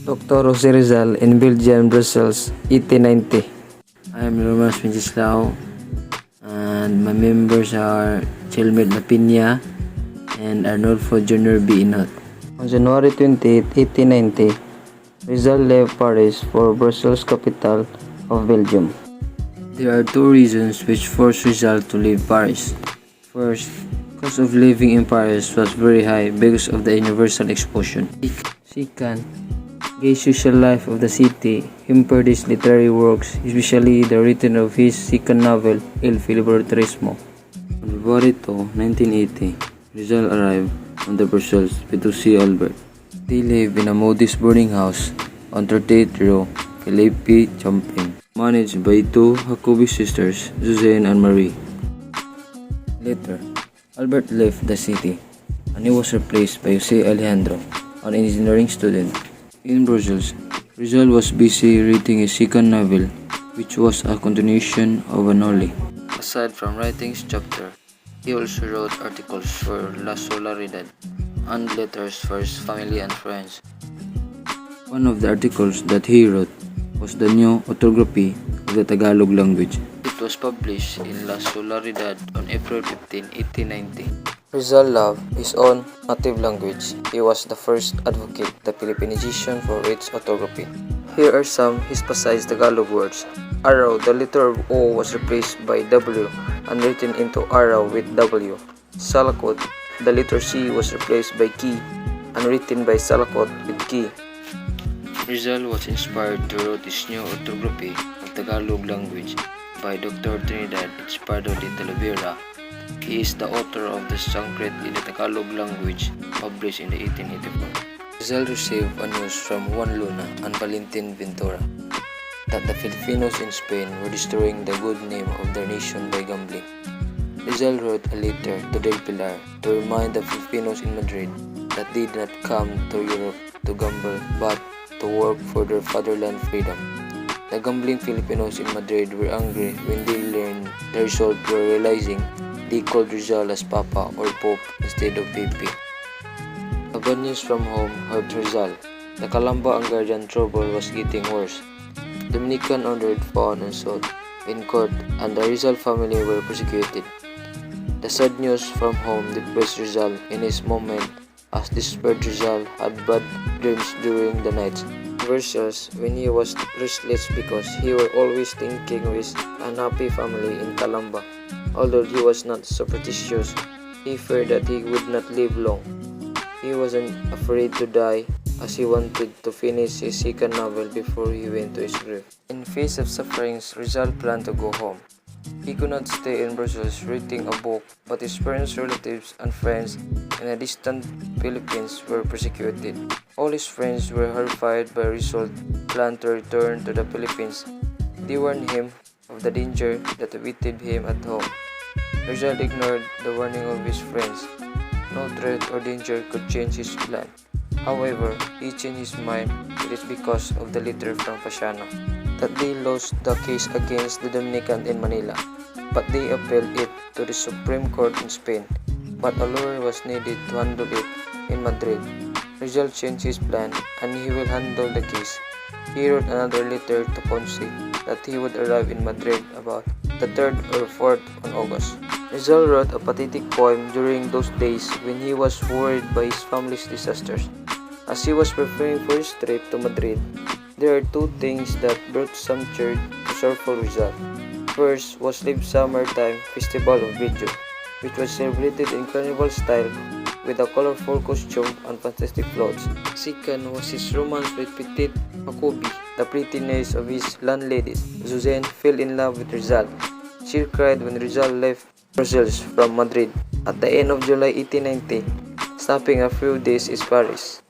Dr. Jose Rizal in Belgian, Brussels, 1890. I am Romas Wenceslao, and my members are Chelmet Lapina and Arnolfo Jr. Biinot. On January 28, 1890, Rizal left Paris for Brussels, capital of Belgium. There are two reasons which forced Rizal to leave Paris. First, cost of living in Paris was very high because of the universal exposure. Second, gay social life of the city hampered his literary works, especially the writing of his second novel, El Filibertarismo. On February 2, 1980, Rizal arrived on the Brussels with Lucy Albert. They live in a modest boarding house on 38th row, Philippe Champagne, managed by two Jacobi sisters, Suzanne and Marie. Later, Albert left the city, and he was replaced by Jose Alejandro, an engineering student. In Brussels, Rizal was busy reading his second novel, which was a continuation of an early. Aside from writing his chapter, he also wrote articles for La Solaridad and letters for his family and friends. One of the articles that he wrote was the new orthography of the Tagalog language. It was published in La Solaridad on April 15, 1890. Rizal loved his own native language. He was the first advocate of the Filipinization for its orthography. Here are some his precise Tagalog words. Araw, the letter of O was replaced by W and written into Araw with W. Salakot, the letter C was replaced by Ki and written by Salakot with Ki. Rizal was inspired to write his new orthography of Tagalog language by Dr. Trinidad Espardo de Talavera. He is the author of the Sanskrit in the Tagalog language, published in 1884. Rizal received a news from Juan Luna and Valentin Ventura that the Filipinos in Spain were destroying the good name of their nation by gambling. Rizal wrote a letter to Del Pilar to remind the Filipinos in Madrid that they did not come to Europe to gamble but to work for their fatherland freedom. The gambling Filipinos in Madrid were angry when they learned the result, were realizing they called Rizal as Papa or Pope instead of Pepe. The bad news from home hurt Rizal. The Calamba and Guardian trouble was getting worse. Dominican ordered pawn and sold in court, and the Rizal family were persecuted. The sad news from home depressed Rizal in his moment, as despaired Rizal had bad dreams during the night. Versus when he was restless because he was always thinking of his unhappy family in Calamba. Although he was not superstitious, he feared that he would not live long. He wasn't afraid to die, as he wanted to finish his second novel before he went to his grave. In face of sufferings, Rizal planned to go home. He could not stay in Brussels reading a book, but his parents, relatives, and friends in the distant Philippines were persecuted. All his friends were horrified by Rizal's plan to return to the Philippines. They warned him of the danger that awaited him at home. Rizal ignored the warning of his friends. No threat or danger could change his plan. However, he changed his mind. It is because of the letter from Fasciana that they lost the case against the Dominican in Manila, but they appealed it to the Supreme Court in Spain. But a lawyer was needed to handle it in Madrid. Rizal changed his plan, and he will handle the case. He wrote another letter to Ponce that he would arrive in Madrid about the 3rd or 4th on August. Rizal wrote a pathetic poem during those days when he was worried by his family's disasters. As he was preparing for his trip to Madrid, there are two things that brought some cheer to sorrowful Rizal. First was Live Summertime Festival of Video, which was celebrated in carnival style with a colorful costume and fantastic clothes. Second was his romance with Petite Jacobi, the pretty niece of his landlady. Suzanne fell in love with Rizal. She cried when Rizal left Brussels from Madrid at the end of July 1890, stopping a few days in Paris.